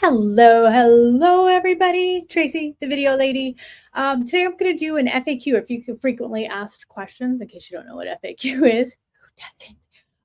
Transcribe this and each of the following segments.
Hello, everybody. Tracy, the video lady. Today I'm going to do an FAQ, if you could frequently asked questions, in case you don't know what FAQ is. Who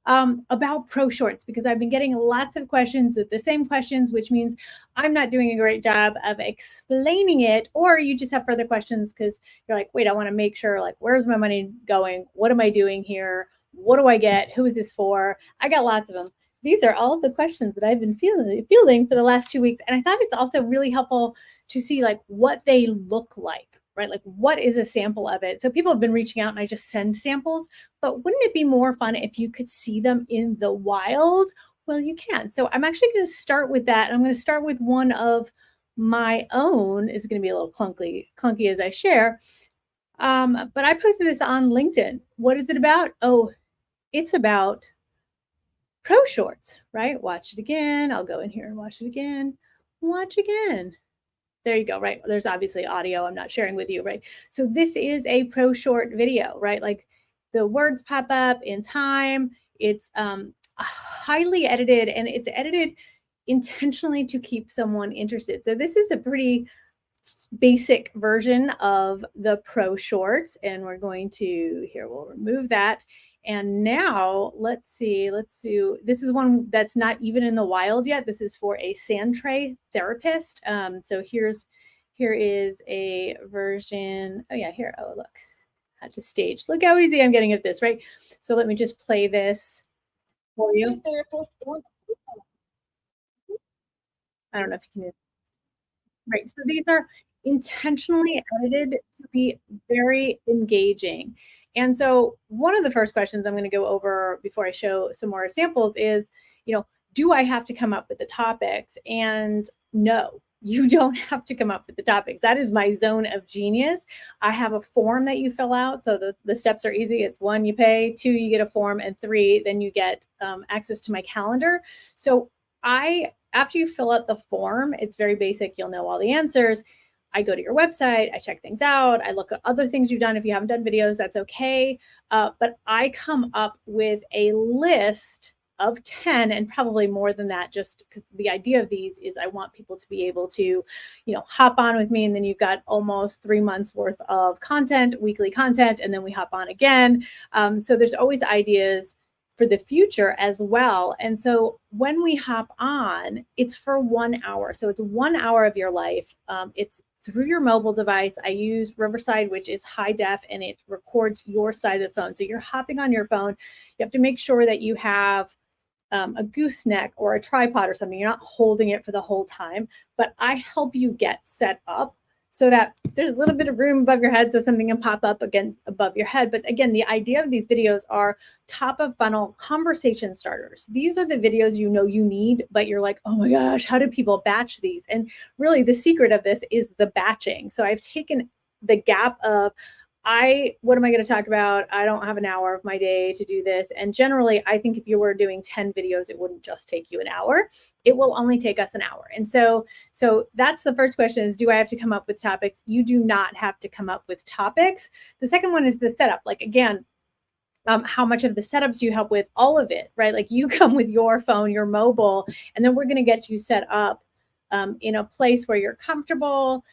doesn't? About ProShorts, because I've been getting lots of questions with the same questions, which means I'm not doing a great job of explaining it, or you just have further questions because you're like, wait, I want to make sure, like, where's my money going? What am I doing here? What do I get? Who is this for? I got lots of them. These are all of the questions that I've been fielding for the last 2 weeks. And I thought it's also really helpful to see like what they look like, right? Like what is a sample of it? So people have been reaching out and I just send samples, but wouldn't it be more fun if you could see them in the wild? Well, you can. So I'm actually going to start with that. I'm going to start with one of my own. Is going to be a little clunky as I share. But I posted this on LinkedIn. What is it about? Oh, it's about ProShorts, right? Watch it again. I'll go in here and watch it again. Watch again. There you go, right? There's obviously audio I'm not sharing with you, right? So this is a ProShort video, right? Like the words pop up in time. It's highly edited, and it's edited intentionally to keep someone interested. So this is a pretty basic version of the ProShorts, and we're going to, here, we'll remove that. And now let's do, this is one that's not even in the wild yet. This is for a sand tray therapist. So here is a version. Oh yeah, here, oh look, at the stage. Look how easy I'm getting at this, right? So let me just play this for you. I don't know if you can, right, so these are intentionally edited to be very engaging. And so one of the first questions I'm going to go over before I show some more samples is, do I have to come up with the topics? And no, you don't have to come up with the topics. That is my zone of genius. I have a form that you fill out. So the steps are easy. It's 1, you pay, 2, you get a form, and 3, then you get access to my calendar. So after you fill out the form, it's very basic. You'll know all the answers. I go to your website, I check things out, I look at other things you've done. If you haven't done videos, that's okay. But I come up with a list of 10 and probably more than that, just because the idea of these is I want people to be able to, hop on with me, and then you've got almost 3 months worth of content, weekly content, and then we hop on again. So there's always ideas for the future as well. And so when we hop on, it's for 1 hour. So it's 1 hour of your life. It's through your mobile device. I use Riverside, which is high def, and it records your side of the phone. So you're hopping on your phone. You have to make sure that you have a gooseneck or a tripod or something. You're not holding it for the whole time, but I help you get set up so that there's a little bit of room above your head so something can pop up again above your head. But again, the idea of these videos are top of funnel conversation starters. These are the videos you need, but you're like, oh my gosh, how do people batch these? And really the secret of this is the batching. So I've taken the gap of, what am I going to talk about? I don't have an hour of my day to do this. And generally, I think if you were doing 10 videos, it wouldn't just take you an hour. It will only take us an hour. And so that's the first question is, do I have to come up with topics? You do not have to come up with topics. The second one is the setup. Like, again, how much of the setups you help with? All of it, right? Like you come with your phone, your mobile, and then we're going to get you set up in a place where you're comfortable.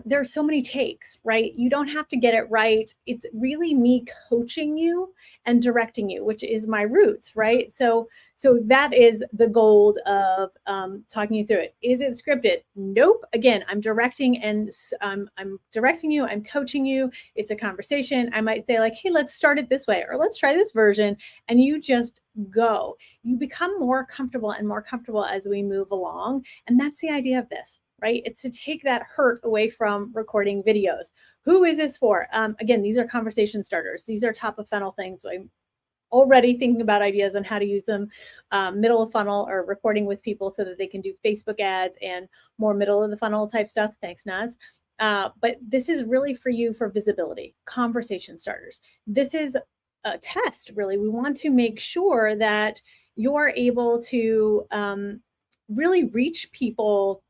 There's so many takes, right? You don't have to get it right. It's really me coaching you and directing you, which is my roots, right? So that is the gold of talking you through it. Is it scripted? Nope. Again, I'm directing, and I'm directing you, I'm coaching you. It's a conversation. I might say like, hey, let's start it this way, or let's try this version. And you just go. You become more comfortable and more comfortable as we move along. And that's the idea of this, right? It's to take that hurt away from recording videos. Who is this for? Again, these are conversation starters. These are top of funnel things. So I'm already thinking about ideas on how to use them middle of funnel or recording with people so that they can do Facebook ads and more middle of the funnel type stuff. Thanks, Naz. But this is really for you for visibility, conversation starters. This is a test, really. We want to make sure that you're able to really reach people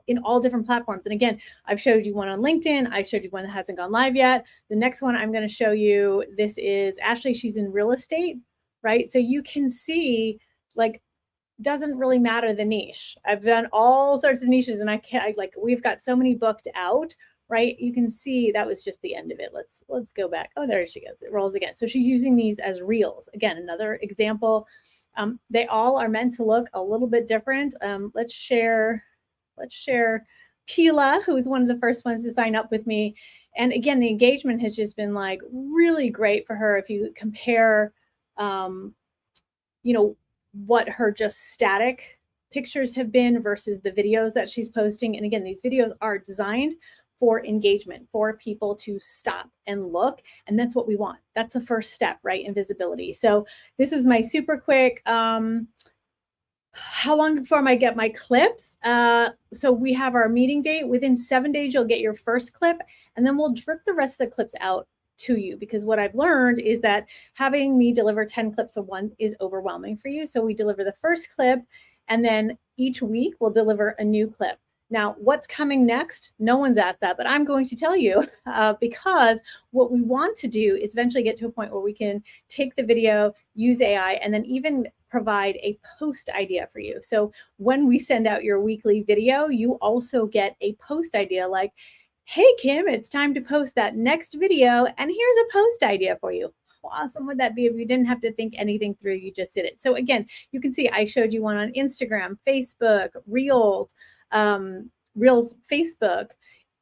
in all different platforms. And again, I've showed you one on LinkedIn. I showed you one that hasn't gone live yet. The next one I'm going to show you, this is Ashley. She's in real estate, right? So you can see like doesn't really matter the niche. I've done all sorts of niches and we've got so many booked out, right? You can see that was just the end of it. Let's go back. Oh, there she goes. It rolls again. So she's using these as reels. Again, another example. They all are meant to look a little bit different. Let's share Pila, who was one of the first ones to sign up with me. And again, the engagement has just been like really great for her. If you compare, you know, what her just static pictures have been versus the videos that she's posting. And again, these videos are designed for engagement, for people to stop and look. And that's what we want. That's the first step, right? In visibility. So this is my super quick, how long before I get my clips? So we have our meeting date. Within 7 days, you'll get your first clip, and then we'll drip the rest of the clips out to you, because what I've learned is that having me deliver 10 clips a month is overwhelming for you. So we deliver the first clip, and then each week we'll deliver a new clip. Now, what's coming next? No one's asked that, but I'm going to tell you because what we want to do is eventually get to a point where we can take the video, use AI, and then even provide a post idea for you. So when we send out your weekly video, you also get a post idea like, hey, Kim, it's time to post that next video, and here's a post idea for you. How awesome would that be if you didn't have to think anything through, you just did it? So again, you can see I showed you one on Instagram, Facebook, Reels, Facebook,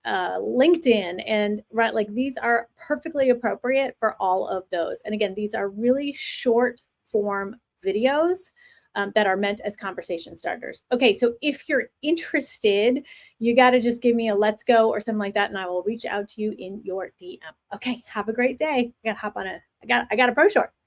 LinkedIn, and right, like these are perfectly appropriate for all of those. And again, these are really short form videos that are meant as conversation starters. Okay, so if you're interested, you got to just give me a let's go or something like that, and I will reach out to you in your DM. Okay, have a great day. I got to hop on I got a ProShort.